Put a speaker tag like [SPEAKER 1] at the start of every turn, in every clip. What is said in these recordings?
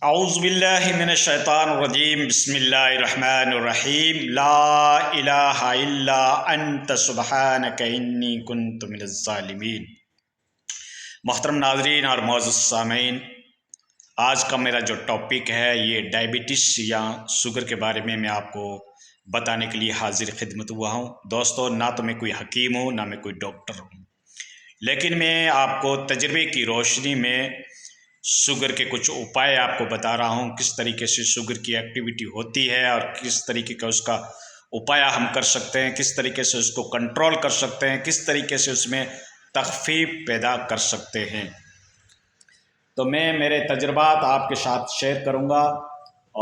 [SPEAKER 1] اعوذ باللہ من الشیطان الرجیم بسم اللہ الرحمن الرحیم لا الہ الا انت سبحانک انی کنت من الظالمین۔ محترم ناظرین اور معزز سامعین، آج کا میرا جو ٹاپک ہے یہ ڈائبٹیز یا شوگر کے بارے میں آپ کو بتانے کے لیے حاضر خدمت ہوا ہوں۔ دوستو، نہ تو میں کوئی حکیم ہوں نہ میں کوئی ڈاکٹر ہوں، لیکن میں آپ کو تجربے کی روشنی میں شوگر کے کچھ اپائے آپ کو بتا رہا ہوں، کس طریقے سے شوگر کی ایکٹیویٹی ہوتی ہے اور کس طریقے کا اس کا اپایا ہم کر سکتے ہیں، کس طریقے سے اس کو کنٹرول کر سکتے ہیں، کس طریقے سے اس میں تخفیف پیدا کر سکتے ہیں۔ تو میں میرے تجربات آپ کے ساتھ شیئر کروں گا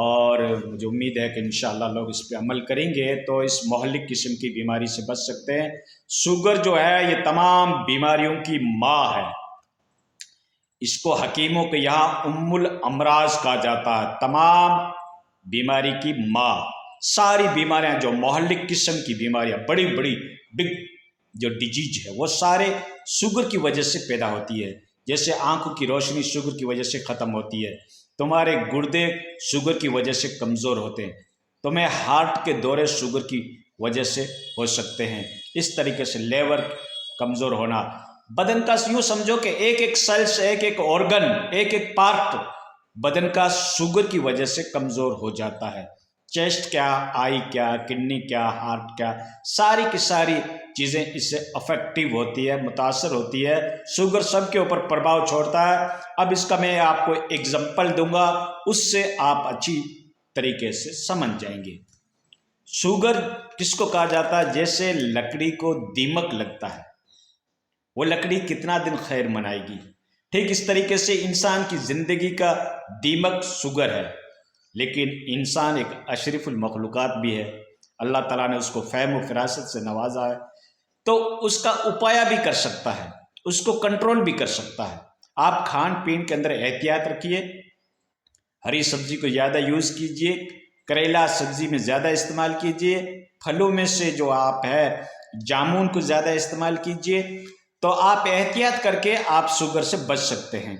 [SPEAKER 1] اور مجھے امید ہے کہ انشاءاللہ لوگ اس پہ عمل کریں گے تو اس مہلک قسم کی بیماری سے بچ سکتے ہیں۔ شوگر جو ہے یہ تمام بیماریوں کی ماں ہے، اس کو حکیموں کے یہاں ام الامراض کہا جاتا ہے، تمام بیماری کی ماں۔ ساری بیماریاں جو مہلک قسم کی بیماریاں، بڑی بڑی بگ جو ڈیزیز ہے، وہ سارے شوگر کی وجہ سے پیدا ہوتی ہے۔ جیسے آنکھوں کی روشنی شوگر کی وجہ سے ختم ہوتی ہے، تمہارے گردے شوگر کی وجہ سے کمزور ہوتے ہیں، تمہیں ہارٹ کے دورے شوگر کی وجہ سے ہو سکتے ہیں، اس طریقے سے لیور کمزور ہونا۔ بدن کا یوں سمجھو کہ ایک ایک سیلس، ایک ایک آرگن، ایک ایک پارٹ بدن کا شوگر کی وجہ سے کمزور ہو جاتا ہے۔ چیسٹ کیا، آئی کیا، کڈنی کیا، ہارٹ کیا، ساری کی ساری چیزیں اس سے افیکٹو ہوتی ہے، متاثر ہوتی ہے۔ شوگر سب کے اوپر پربھاؤ چھوڑتا ہے۔ اب اس کا میں آپ کو ایگزامپل دوں گا، اس سے آپ اچھی طریقے سے سمجھ جائیں گے۔ شوگر کس کو کہا جاتا ہے؟ جیسے لکڑی کو دیمک لگتا ہے، وہ لکڑی کتنا دن خیر منائے گی، ٹھیک اس طریقے سے انسان کی زندگی کا دیمک شوگر ہے۔ لیکن انسان ایک اشرف المخلوقات بھی ہے، اللہ تعالیٰ نے اس کو فہم و فراست سے نوازا ہے، تو اس کا اپایا بھی کر سکتا ہے، اس کو کنٹرول بھی کر سکتا ہے۔ آپ کھان پین کے اندر احتیاط رکھیے، ہری سبزی کو زیادہ یوز کیجئے، کریلا سبزی میں زیادہ استعمال کیجئے، پھلوں میں سے جو آپ ہے جامن کو زیادہ استعمال کیجئے، تو آپ احتیاط کر کے آپ شوگر سے بچ سکتے ہیں۔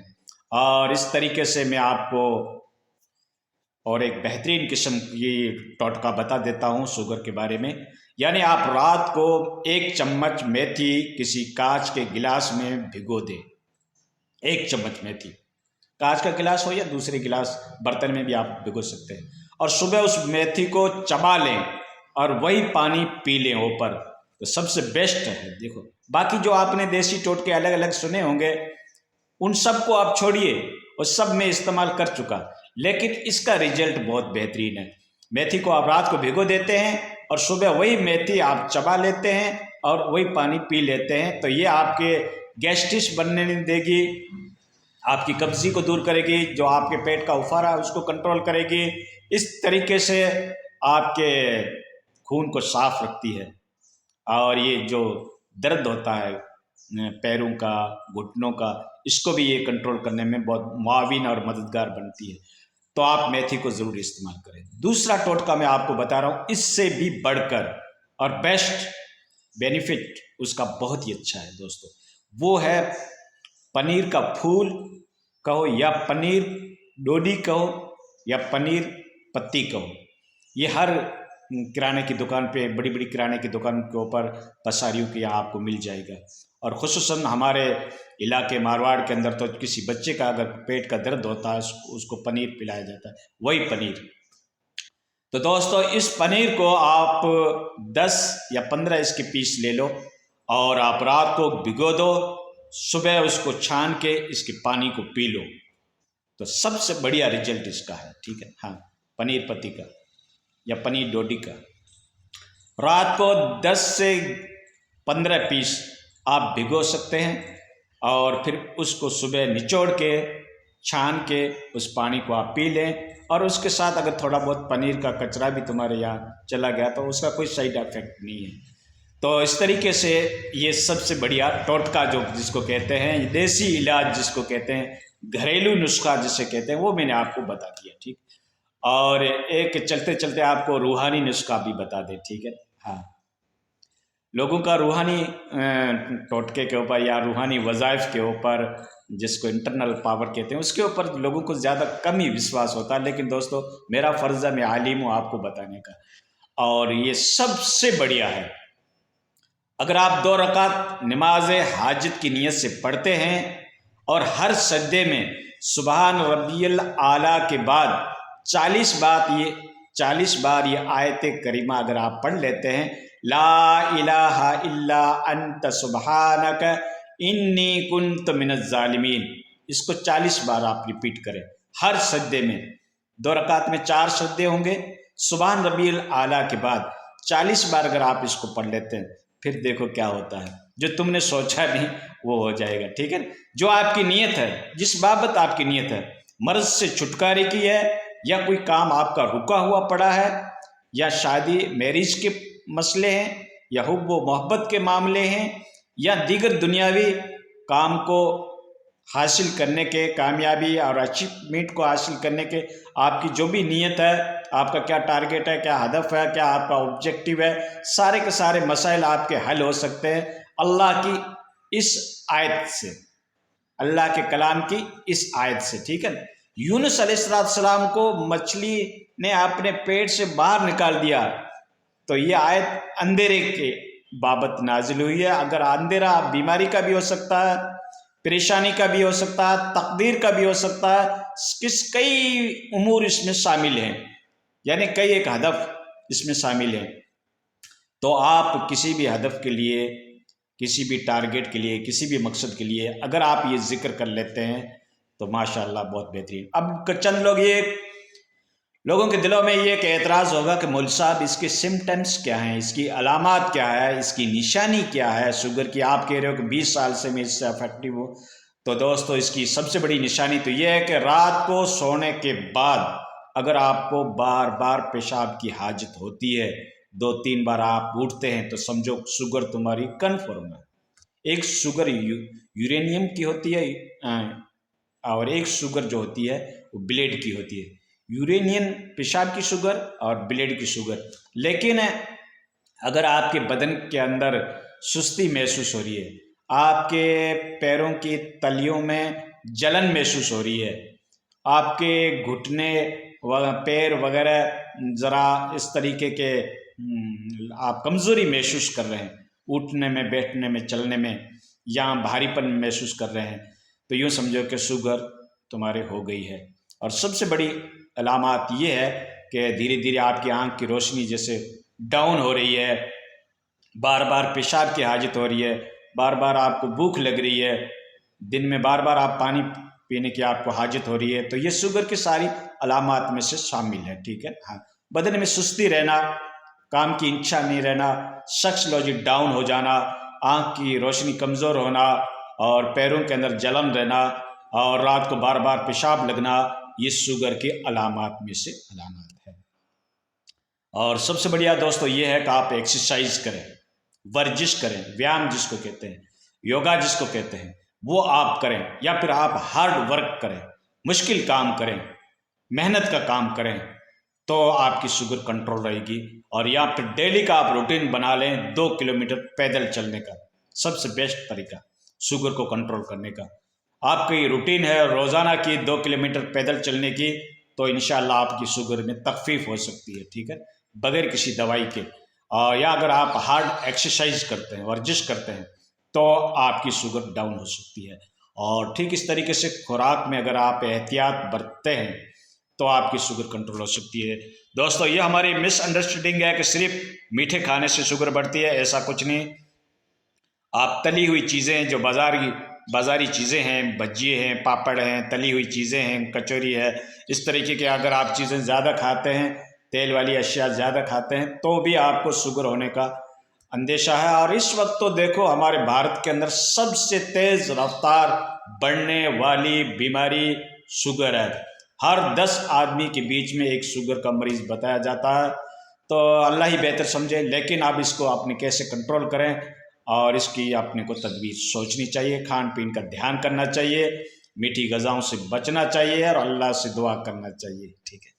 [SPEAKER 1] اور اس طریقے سے میں آپ کو اور ایک بہترین قسم کی ٹوٹکا بتا دیتا ہوں شوگر کے بارے میں۔ یعنی آپ رات کو 1 چمچ میتھی کسی کانچ کے گلاس میں بھگو دیں، 1 چمچ میتھی، کانچ کا گلاس ہو یا دوسرے گلاس برتن میں بھی آپ بھگو سکتے ہیں، اور صبح اس میتھی کو چبا لیں اور وہی پانی پی لیں اوپر، تو سب سے بیسٹ ہے۔ دیکھو، باقی جو آپ نے دیسی ٹوٹکے الگ الگ سنے ہوں گے، ان سب کو آپ چھوڑیے، وہ سب میں استعمال کر چکا، لیکن اس کا ریزلٹ بہت بہترین ہے۔ میتھی کو آپ رات کو بھگو دیتے ہیں اور صبح وہی میتھی آپ چبا لیتے ہیں اور وہی پانی پی لیتے ہیں، تو یہ آپ کے گیسٹرس بننے نہیں دے گی، آپ کی قبضی کو دور کرے گی، جو آپ کے پیٹ کا افارا ہے اس کو کنٹرول کرے گی، اس طریقے سے آپ کے خون کو صاف رکھتی ہے۔ اور یہ جو درد ہوتا ہے پیروں کا، گھٹنوں کا، اس کو بھی یہ کنٹرول کرنے میں بہت معاون اور مددگار بنتی ہے، تو آپ میتھی کو ضرور استعمال کریں۔ دوسرا ٹوٹکا میں آپ کو بتا رہا ہوں، اس سے بھی بڑھ کر اور بیسٹ بینیفٹ اس کا بہت ہی اچھا ہے دوستو، وہ ہے پنیر کا پھول کہو یا پنیر ڈوڈی کہو یا پنیر پتی کہو، یہ ہر کرانے کی دکان پہ، بڑی بڑی کرانے کی دکان کے اوپر پساریوں کے یہاں آپ کو مل جائے گا۔ اور خصوصاً ہمارے علاقے مارواڑ کے اندر تو کسی بچے کا اگر پیٹ کا درد ہوتا ہے اس کو پنیر پلایا جاتا ہے، وہی پنیر۔ تو دوستو، اس پنیر کو آپ 10 یا 15 اس کے پیس لے لو اور آپ رات کو بھگو دو، صبح اس کو چھان کے اس کے پانی کو پی لو، تو سب سے بڑھیا ریزلٹ اس کا ہے، ٹھیک ہے۔ ہاں، پنیر پتی کا یا پنیر ڈوڈی کا رات کو 10 سے 15 پیس آپ بھگو سکتے ہیں، اور پھر اس کو صبح نچوڑ کے چھان کے اس پانی کو آپ پی لیں، اور اس کے ساتھ اگر تھوڑا بہت پنیر کا کچرا بھی تمہارے یہاں چلا گیا تو اس کا کوئی سائیڈ افیکٹ نہیں ہے۔ تو اس طریقے سے یہ سب سے بڑھیا ٹوٹکا جو جس کو کہتے ہیں دیسی علاج، جس کو کہتے ہیں گھریلو نسخہ جسے کہتے ہیں، وہ میں نے آپ کو بتا دیا، ٹھیک۔ اور ایک چلتے چلتے آپ کو روحانی نسخہ بھی بتا دیں، ٹھیک ہے۔ ہاں، لوگوں کا روحانی ٹوٹکے کے اوپر یا روحانی وظائف کے اوپر جس کو انٹرنل پاور کہتے ہیں، اس کے اوپر لوگوں کو زیادہ کم ہی وشواس ہوتا ہے، لیکن دوستو میرا فرض ہے، میں عالم ہوں آپ کو بتانے کا، اور یہ سب سے بڑھیا ہے۔ اگر آپ 2 رکعت نماز حاجت کی نیت سے پڑھتے ہیں اور ہر سجدے میں سبحان ربی الاعلیٰ کے بعد 40 بار یہ آیت کریمہ اگر آپ پڑھ لیتے ہیں، لا الہ الا انت سبحانک انی کنت من الظالمین، اس کو 40 بار آپ ریپیٹ کریں ہر سجدے میں۔ 2 رکعت میں 4 سجدے ہوں گے، سبحان ربی الاعلیٰ کے بعد 40 بار اگر آپ اس کو پڑھ لیتے ہیں، پھر دیکھو کیا ہوتا ہے، جو تم نے سوچا نہیں وہ ہو جائے گا، ٹھیک ہے؟ جو آپ کی نیت ہے، جس بابت آپ کی نیت ہے، مرض سے چھٹکارے کی ہے، یا کوئی کام آپ کا رکا ہوا پڑا ہے، یا شادی میرج کے مسئلے ہیں، یا حب و محبت کے معاملے ہیں، یا دیگر دنیاوی کام کو حاصل کرنے کے، کامیابی اور اچیومنٹ کو حاصل کرنے کے آپ کی جو بھی نیت ہے، آپ کا کیا ٹارگیٹ ہے، کیا ہدف ہے، کیا آپ کا آبجیکٹیو ہے، سارے کے سارے مسائل آپ کے حل ہو سکتے ہیں اللہ کی اس آیت سے، اللہ کے کلام کی اس آیت سے، ٹھیک ہے؟ یونس علیہ السلام کو مچھلی نے اپنے پیٹ سے باہر نکال دیا، تو یہ آیت اندھیرے کے بابت نازل ہوئی ہے۔ اگر اندھیرا بیماری کا بھی ہو سکتا ہے، پریشانی کا بھی ہو سکتا ہے، تقدیر کا بھی ہو سکتا ہے، کئی امور اس میں شامل ہیں، یعنی کئی ایک ہدف اس میں شامل ہیں۔ تو آپ کسی بھی ہدف کے لیے، کسی بھی ٹارگیٹ کے لیے، کسی بھی مقصد کے لیے اگر آپ یہ ذکر کر لیتے ہیں تو ماشاءاللہ بہت بہترین۔ اب چند لوگوں کے دلوں میں یہ ایک اعتراض ہوگا کہ مول صاحب اس کے سمٹمز کیا ہیں، اس کی علامات کیا ہے، اس کی نشانی کیا ہے شوگر کی؟ آپ کہہ رہے ہو کہ 20 سال سے میں اس سے افیکٹو ہوں۔ تو دوستو اس کی سب سے بڑی نشانی تو یہ ہے کہ رات کو سونے کے بعد اگر آپ کو بار بار پیشاب کی حاجت ہوتی ہے، 2-3 بار آپ اٹھتے ہیں، تو سمجھو شوگر تمہاری کنفرم ہے۔ ایک شوگر یورینیم کی ہوتی ہے، اور ایک شوگر جو ہوتی ہے وہ بلیڈ کی ہوتی ہے۔ یورینین پیشاب کی شوگر اور بلیڈ کی شوگر۔ لیکن اگر آپ کے بدن کے اندر سستی محسوس ہو رہی ہے، آپ کے پیروں کی تلیوں میں جلن محسوس ہو رہی ہے، آپ کے گھٹنے پیر وغیرہ ذرا اس طریقے کے آپ کمزوری محسوس کر رہے ہیں، اٹھنے میں، بیٹھنے میں، چلنے میں، یا بھاری پن محسوس کر رہے ہیں، تو یوں سمجھو کہ شوگر تمہارے ہو گئی ہے۔ اور سب سے بڑی علامات یہ ہے کہ دھیرے دھیرے آپ کی آنکھ کی روشنی جیسے ڈاؤن ہو رہی ہے، بار بار پیشاب کی حاجت ہو رہی ہے، بار بار آپ کو بھوک لگ رہی ہے، دن میں بار بار آپ پانی پینے کی آپ کو حاجت ہو رہی ہے، تو یہ شوگر کی ساری علامات میں سے شامل ہے، ٹھیک ہے؟ ہاں، بدن میں سستی رہنا، کام کی اچھا نہیں رہنا، سیکسولوجی ڈاؤن ہو جانا، آنکھ کی روشنی کمزور ہونا، اور پیروں کے اندر جلن رہنا، اور رات کو بار بار پیشاب لگنا، یہ شوگر کے علامات میں سے علامات ہے۔ اور سب سے بڑھیا دوستو یہ ہے کہ آپ ایکسرسائز کریں، ورزش کریں، ویام جس کو کہتے ہیں، یوگا جس کو کہتے ہیں، وہ آپ کریں، یا پھر آپ ہارڈ ورک کریں، مشکل کام کریں، محنت کا کام کریں، تو آپ کی شوگر کنٹرول رہے گی۔ اور یا پھر ڈیلی کا آپ روٹین بنا لیں، 2 کلومیٹر پیدل چلنے کا، سب سے بیسٹ طریقہ شوگر کو کنٹرول کرنے کا۔ آپ کی روٹین ہے روزانہ کی 2 کلومیٹر پیدل چلنے کی، تو انشاءاللہ آپ کی شوگر میں تخفیف ہو سکتی ہے، ٹھیک ہے، بغیر کسی دوائی کے۔ یا اگر آپ ہارڈ ایکسرسائز کرتے ہیں، ورزش کرتے ہیں، تو آپ کی شوگر ڈاؤن ہو سکتی ہے۔ اور ٹھیک اس طریقے سے خوراک میں اگر آپ احتیاط برتتے ہیں تو آپ کی شوگر کنٹرول ہو سکتی ہے۔ دوستو یہ ہماری مس انڈرسٹینڈنگ ہے کہ صرف میٹھے کھانے سے شوگر بڑھتی ہے، ایسا کچھ نہیں۔ آپ تلی ہوئی چیزیں جو بازاری چیزیں ہیں، بھجیے ہیں، پاپڑ ہیں، تلی ہوئی چیزیں ہیں، کچوری ہے، اس طریقے کے اگر آپ چیزیں زیادہ کھاتے ہیں، تیل والی اشیاء زیادہ کھاتے ہیں، تو بھی آپ کو شوگر ہونے کا اندیشہ ہے۔ اور اس وقت تو دیکھو ہمارے بھارت کے اندر سب سے تیز رفتار بڑھنے والی بیماری شوگر ہے۔ ہر 10 آدمی کے بیچ میں ایک شوگر کا مریض بتایا جاتا ہے۔ تو اللہ ہی بہتر سمجھے، لیکن اب اس کو اپنے کیسے کنٹرول کریں، اور اس کی اپنے کو تدبیر سوچنی چاہیے، کھان پین کا دھیان کرنا چاہیے، میٹھی غذاؤں سے بچنا چاہیے، اور اللہ سے دعا کرنا چاہیے، ٹھیک ہے۔